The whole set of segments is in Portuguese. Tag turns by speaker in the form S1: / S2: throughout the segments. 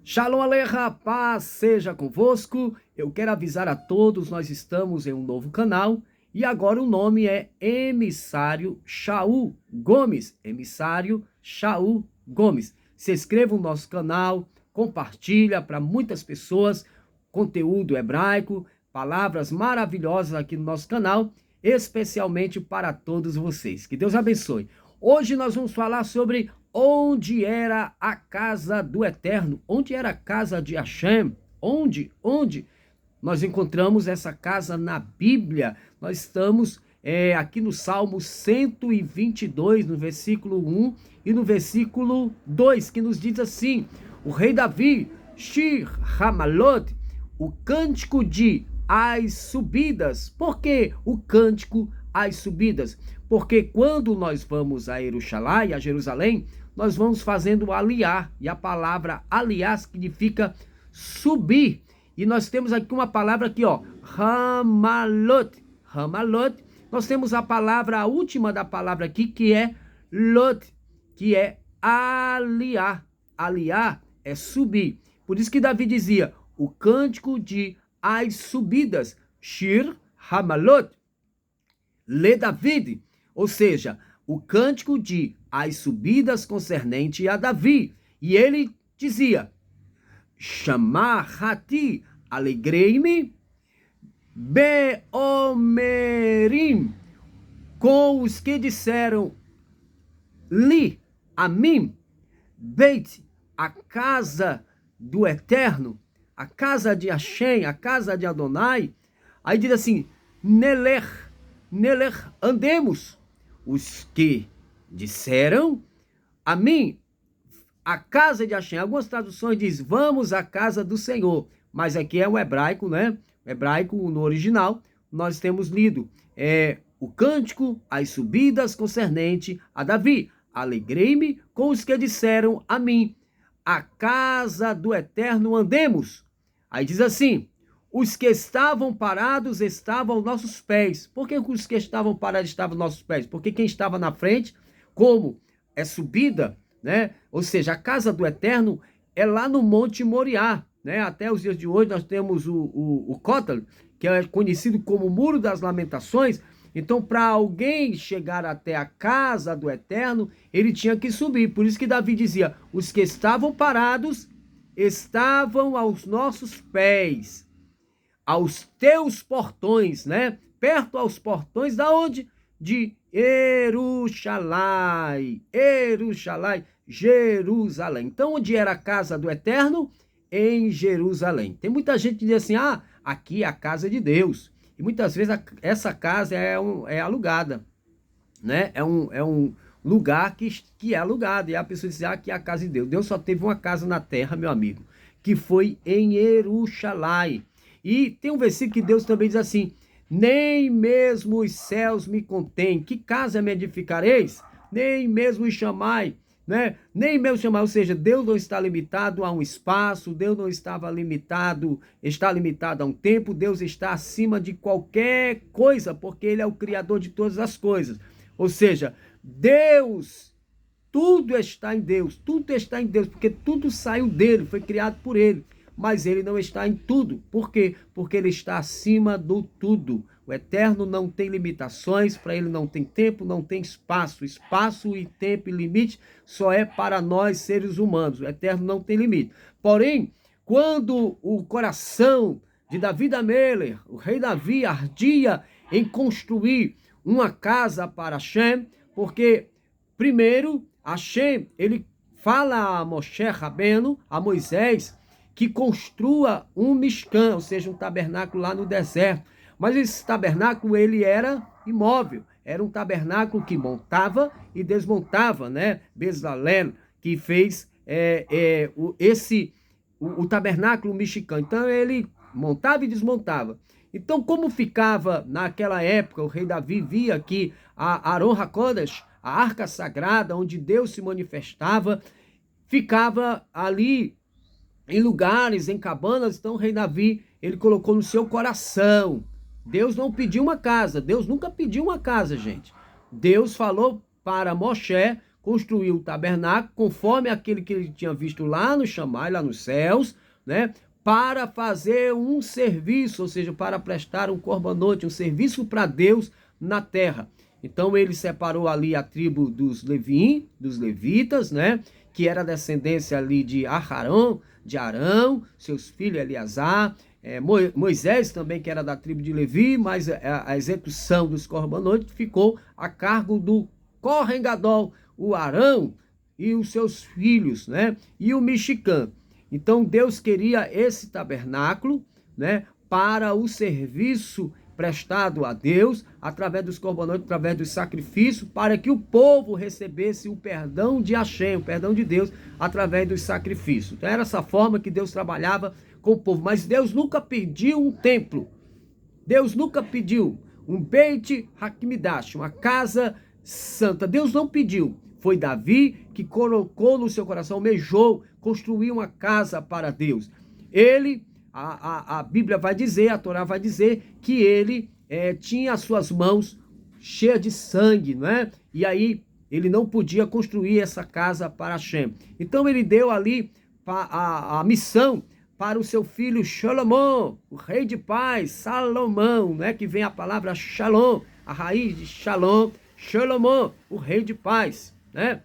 S1: Shalom Aleichem, paz seja convosco. Eu quero avisar a todos, nós estamos em um novo canal e agora o nome é Emissário Shaul Gomes. Emissário Shaul Gomes. Se inscreva no nosso canal, compartilha para muitas pessoas conteúdo hebraico, palavras maravilhosas aqui no nosso canal, especialmente para todos vocês. Que Deus abençoe. Hoje nós vamos falar sobre onde era a casa do Eterno, onde era a casa de Hashem, onde nós encontramos essa casa na Bíblia. Nós estamos aqui no Salmo 122, no versículo 1 e no versículo 2, que nos diz assim: o rei Davi, Shir Hamalot, o cântico de as subidas. Por que o cântico as subidas? Porque quando nós vamos a Jerusalém, a Jerusalém, nós vamos fazendo aliar, e a palavra aliar significa subir. E nós temos aqui uma palavra aqui, ó, Hamalot. Hamalot. Nós temos a palavra, a última da palavra aqui, que é lot, que é aliar. Aliar é subir. Por isso que Davi dizia, o cântico de as subidas, Shir Hamalot, Le David, ou seja, o cântico de as subidas concernente a Davi. E ele dizia, Chamar-Hati, alegrei-me, Beomerim, com os que disseram, Li, a mim, Beit, a casa do Eterno, a casa de Hashem, a casa de Adonai. Aí diz assim, Nelech, andemos. Os que disseram, a mim, a casa de Hashem. Algumas traduções diz, vamos à casa do Senhor. Mas aqui é o hebraico, né? O hebraico no original, nós temos lido o cântico, as subidas concernente a Davi. Alegrei-me com os que disseram a mim, a casa do Eterno andemos. Aí diz assim, os que estavam parados estavam aos nossos pés. Por que os que estavam parados estavam aos nossos pés? Porque quem estava na frente, como é subida, né? Ou seja, a casa do Eterno é lá no Monte Moriá, né? Até os dias de hoje nós temos o Kotel, que é conhecido como Muro das Lamentações. Então, para alguém chegar até a casa do Eterno, ele tinha que subir. Por isso que Davi dizia, os que estavam parados estavam aos nossos pés, aos teus portões, né? Perto aos portões da onde? De Jerusalém, Jerusalém. Então, onde era a casa do Eterno? Em Jerusalém. Tem muita gente que diz assim, aqui é a casa de Deus. E muitas vezes essa casa é alugada, né? É um lugar que é alugado. E a pessoa diz, aqui é a casa de Deus. Deus só teve uma casa na terra, meu amigo, que foi em Jerusalém. E tem um versículo que Deus também diz assim, nem mesmo os céus me contêm, que casa me edificareis? Nem mesmo os chamai, né? Nem mesmo chamai, ou seja, Deus não está limitado a um espaço, Deus não está limitado a um tempo, Deus está acima de qualquer coisa, porque Ele é o Criador de todas as coisas. Ou seja, Deus, tudo está em Deus, porque tudo saiu dele, foi criado por Ele. Mas ele não está em tudo. Por quê? Porque ele está acima do tudo. O Eterno não tem limitações, para ele não tem tempo, não tem espaço. Espaço e tempo e limite só é para nós seres humanos. O Eterno não tem limite. Porém, quando o coração de Davi Amelech, o rei Davi, ardia em construir uma casa para Hashem, porque primeiro Hashem, ele fala a Moshe Rabbeinu, a Moisés, que construa um Mishkan, ou seja, um tabernáculo lá no deserto. Mas esse tabernáculo, ele era imóvel. Era um tabernáculo que montava e desmontava, né? Bezalel, que fez o tabernáculo Mishkan. Então, ele montava e desmontava. Então, como ficava naquela época, o rei Davi via que a Aron HaKodesh, a arca sagrada, onde Deus se manifestava, ficava ali em lugares, em cabanas. Então o rei Davi, ele colocou no seu coração. Deus não pediu uma casa, Deus nunca pediu uma casa, gente. Deus falou para Moshe construiu o tabernáculo, conforme aquele que ele tinha visto lá no Chamai, lá nos céus, né? Para fazer um serviço, ou seja, para prestar um corbanote, um serviço para Deus na terra. Então ele separou ali a tribo dos levitas, né? Que era a descendência ali de Arão, seus filhos Eleazar, Moisés também, que era da tribo de Levi, mas a execução dos corbanotes ficou a cargo do Cohen Gadol, o Arão e os seus filhos, né? E o Mexicano. Então Deus queria esse tabernáculo, né? Para o serviço prestado a Deus, através dos corbanotes, através dos sacrifícios, para que o povo recebesse o perdão de Hashem, o perdão de Deus, através dos sacrifícios. Então era essa forma que Deus trabalhava com o povo. Mas Deus nunca pediu um templo. Deus nunca pediu um Beit Hakmidash, uma casa santa. Deus não pediu. Foi Davi que colocou no seu coração, almejou construir uma casa para Deus. Ele, a Bíblia vai dizer, a Torá vai dizer que ele tinha as suas mãos cheias de sangue, não é? E aí ele não podia construir essa casa para Hashem. Então ele deu ali a missão para o seu filho Salomão, o rei de paz, Salomão, né? Que vem a palavra Shalom, a raiz de Shalom, Salomão, o rei de paz, né?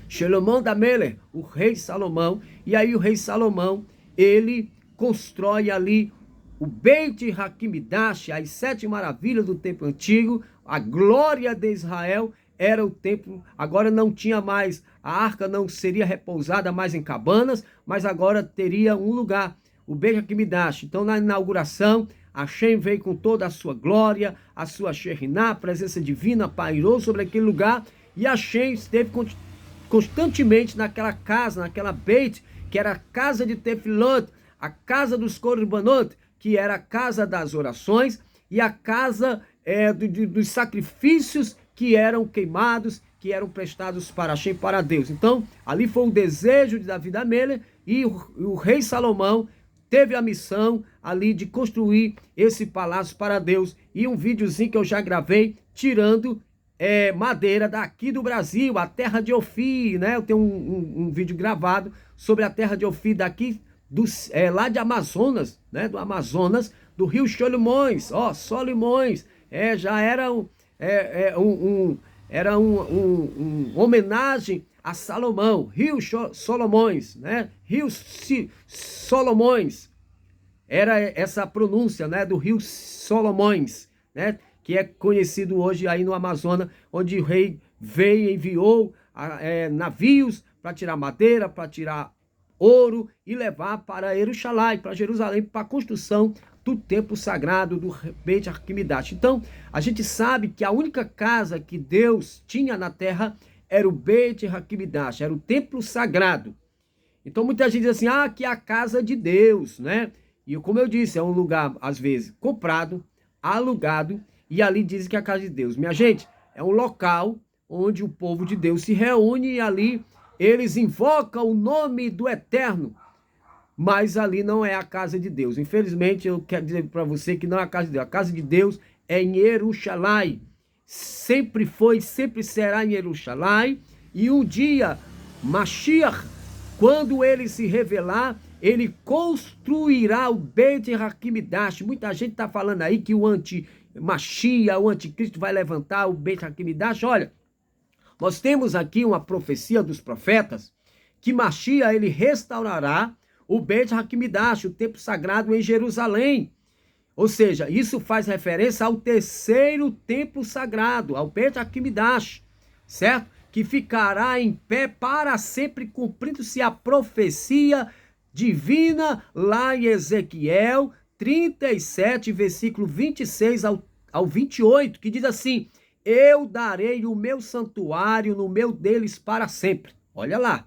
S1: Salomão da Meler, o rei Salomão. E aí o rei Salomão, ele constrói ali o Beit Hakmidash, as 7 maravilhas do templo antigo, a glória de Israel. Era o templo, agora não tinha mais, a arca não seria repousada mais em cabanas, mas agora teria um lugar, o Beit Hakmidash. Então na inauguração, Hashem veio com toda a sua glória, a sua Shekhinah, a presença divina, pairou sobre aquele lugar, e Hashem esteve constantemente naquela casa, naquela Beit, que era a casa de Tefilot, a casa dos Korbanot, que era a casa das orações, e a casa dos sacrifícios que eram queimados, que eram prestados para Hashem, para Deus. Então, ali foi o desejo de Davi da Melech, e o rei Salomão teve a missão ali de construir esse palácio para Deus. E um videozinho que eu já gravei, tirando madeira daqui do Brasil, a terra de Ofir, né? Eu tenho um vídeo gravado sobre a terra de Ofir daqui, lá de Amazonas, né? Do Amazonas, do rio Solimões, Solimões, já era era uma homenagem a Salomão, Rio Solomões, né? Rio Solomões, era essa pronúncia, né? Do Rio Solomões, né? Que é conhecido hoje aí no Amazonas, onde o rei veio e enviou navios para tirar madeira, para tirar ouro e levar para Jerusalém, para a construção do templo sagrado do Beit Hakmidash. Então, a gente sabe que a única casa que Deus tinha na terra era o Beit Hakmidash, era o templo sagrado. Então, muita gente diz assim, que é a casa de Deus, né? E como eu disse, é um lugar, às vezes, comprado, alugado, e ali dizem que é a casa de Deus. Minha gente, é um local onde o povo de Deus se reúne e ali eles invocam o nome do Eterno, mas ali não é a casa de Deus. Infelizmente, eu quero dizer para você que não é a casa de Deus. A casa de Deus é em Jerusalém. Sempre foi, sempre será em Jerusalém. E um dia, Mashiach, quando ele se revelar, ele construirá o Beit Hakmidash. Muita gente está falando aí que o Mashiach, o anticristo, vai levantar o Beit Hakmidash. Olha, nós temos aqui uma profecia dos profetas que Mashiach, ele restaurará o Beit Hakmidash, o templo sagrado em Jerusalém. Ou seja, isso faz referência ao terceiro templo sagrado, ao Beit Hakmidash, certo? Que ficará em pé para sempre, cumprindo-se a profecia divina lá em Ezequiel 37, versículo 26 ao 28, que diz assim: eu darei o meu santuário no meio deles para sempre. Olha lá.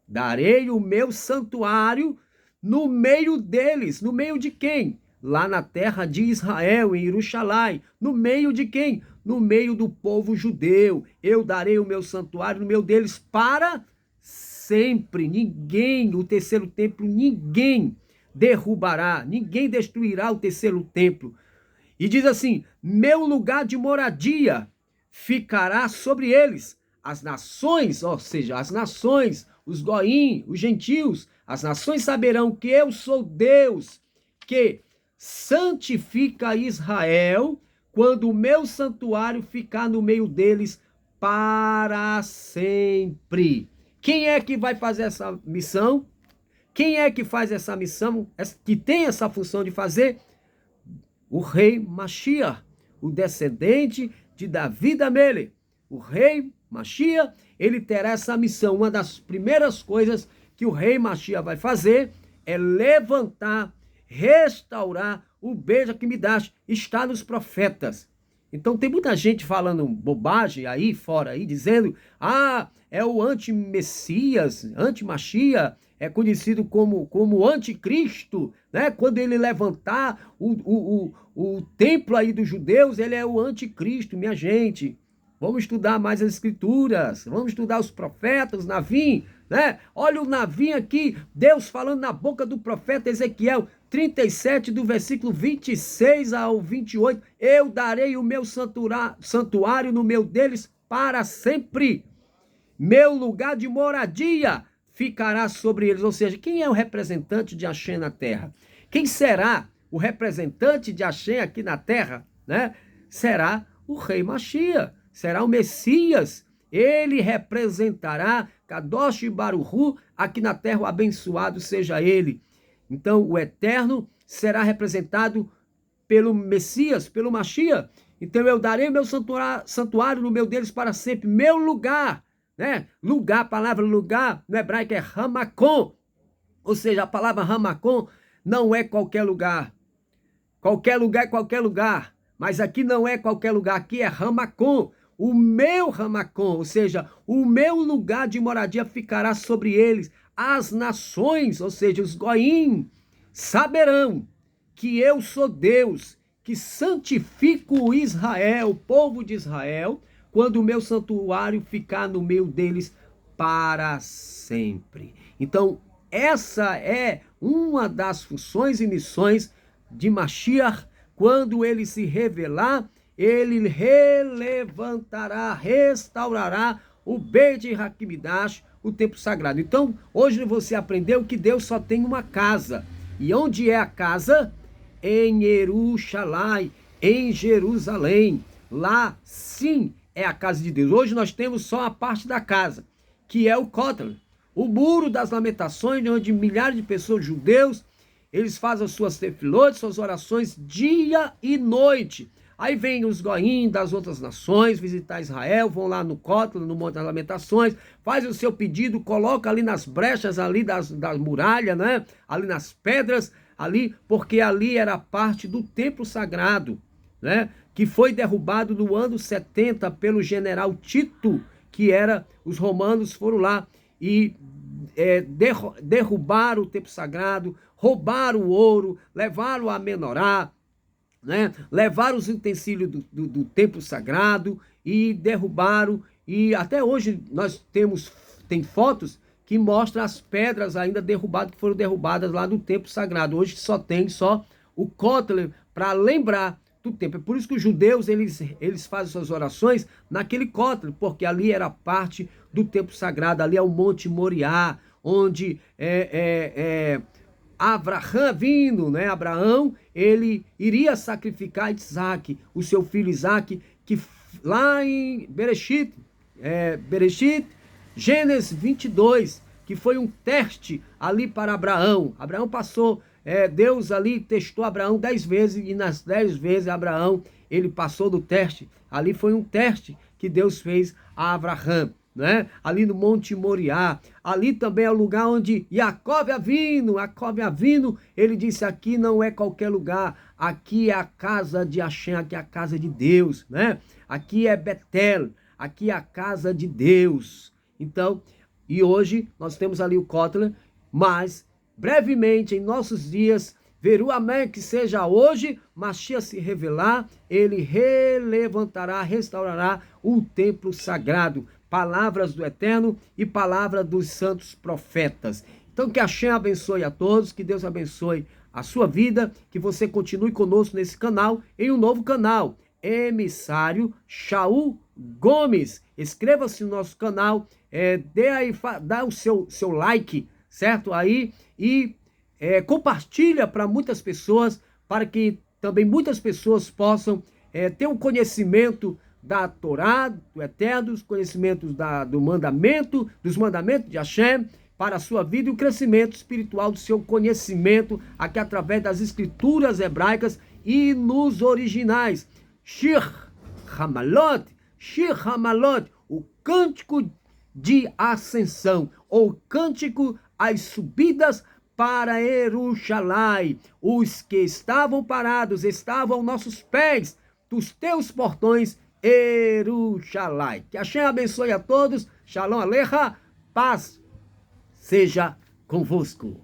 S1: Darei o meu santuário no meio deles. No meio de quem? Lá na terra de Israel, em Jerusalém. No meio de quem? No meio do povo judeu. Eu darei o meu santuário no meio deles para sempre. Ninguém, o terceiro templo, ninguém derrubará. Ninguém destruirá o terceiro templo. E diz assim: meu lugar de moradia ficará sobre eles. as nações, ou seja, as nações, os goim, os gentios, as nações saberão que eu sou Deus, que santifica Israel, quando o meu santuário ficar no meio deles para sempre. Quem é que vai fazer essa missão? Quem é que faz essa missão, que tem essa função de fazer? O rei Mashiach, o descendente de Davi da Mele. O rei Mashiach, ele terá essa missão. Uma das primeiras coisas que o rei Mashiach vai fazer é levantar, restaurar o Beit HaMikdash. Está nos profetas. Então tem muita gente falando bobagem aí fora, aí, dizendo, é o anti-Messias, anti-Mashiach, é conhecido como anticristo, né? Quando ele levantar o templo aí dos judeus, ele é o anticristo, minha gente. Vamos estudar mais as escrituras, vamos estudar os profetas, Navim, né? Olha o Navim aqui, Deus falando na boca do profeta Ezequiel 37, do versículo 26 ao 28, eu darei o meu santuário no meio deles para sempre, meu lugar de moradia ficará sobre eles. Ou seja, quem é o representante de Hashem na terra? Quem será o representante de Hashem aqui na terra, né? Será o rei Mashiach, será o Messias. Ele representará Kadosh Baruch Hu aqui na terra, o abençoado seja ele. Então o Eterno será representado pelo Messias, pelo Mashiach. Então eu darei meu santuário no meio deles para sempre, meu lugar, né? Lugar, a palavra lugar no hebraico é Hamakom, ou seja, a palavra Hamakom não é qualquer lugar. Qualquer lugar é qualquer lugar, mas aqui não é qualquer lugar, aqui é Hamakom, o meu Hamakom, ou seja, o meu lugar de moradia ficará sobre eles. As nações, ou seja, os goim, saberão que eu sou Deus, que santifico Israel, o povo de Israel, quando o meu santuário ficar no meio deles para sempre. Então, essa é uma das funções e missões de Mashiach. Quando ele se revelar, ele relevantará, restaurará o Beit HaMikdash, o templo sagrado. Então, hoje você aprendeu que Deus só tem uma casa. E onde é a casa? Em Jerusalém, em Jerusalém. Lá, sim, é a casa de Deus. Hoje nós temos só a parte da casa, que é o Kotel, o muro das lamentações, onde milhares de pessoas, judeus, eles fazem as suas tefilot, suas orações dia e noite. Aí vem os goim das outras nações visitar Israel, vão lá no Kotel, no Monte das Lamentações, faz o seu pedido, coloca ali nas brechas ali das muralhas, né? Ali nas pedras, ali, porque ali era parte do templo sagrado, né? Que foi derrubado no ano 70 pelo general Tito, que era, os romanos foram lá e derrubaram o templo sagrado, roubaram o ouro, levaram a menorá, né? Levaram os utensílios do templo sagrado e derrubaram, e até hoje nós tem fotos que mostram as pedras ainda derrubadas, que foram derrubadas lá do templo sagrado. Hoje só tem o Kotel para lembrar do templo. É por isso que os judeus eles fazem suas orações naquele Kotel, porque ali era parte do templo sagrado, ali é o Monte Moriá, onde Abraham vindo, né? Abraão, ele iria sacrificar Isaac, o seu filho Isaac, que lá em Bereshit, Gênesis 22, que foi um teste ali para Abraão. Abraão passou, Deus ali testou Abraão 10 vezes, e nas 10 vezes Abraão, ele passou do teste. Ali foi um teste que Deus fez a Abraão, né? Ali no Monte Moriá, ali também é o lugar onde Jacob Avino, ele disse, aqui não é qualquer lugar, aqui é a casa de Hashem, aqui é a casa de Deus, né? Aqui é Betel, aqui é a casa de Deus. Então, e hoje nós temos ali o Kotel, mas brevemente em nossos dias, veru amém, que seja hoje, Mashiach se revelar, ele relevantará, restaurará o templo sagrado, palavras do Eterno e palavra dos santos profetas. Então que Hashem abençoe a todos, que Deus abençoe a sua vida, que você continue conosco nesse canal, em um novo canal, Emissário Shaul Gomes. Inscreva-se no nosso canal, dá o seu like, certo? Aí, e compartilha para muitas pessoas, para que também muitas pessoas possam ter um conhecimento da Torá, do Eterno, dos conhecimentos dos mandamentos de Hashem, para a sua vida e o crescimento espiritual do seu conhecimento, aqui através das escrituras hebraicas e nos originais. Shir Hamalot, o cântico de ascensão, ou cântico às subidas para Jerusalém. Os que estavam parados, estavam aos nossos pés, dos teus portões, Jerusalém. Que Hashem abençoe a todos. Shalom Alecha, paz seja convosco.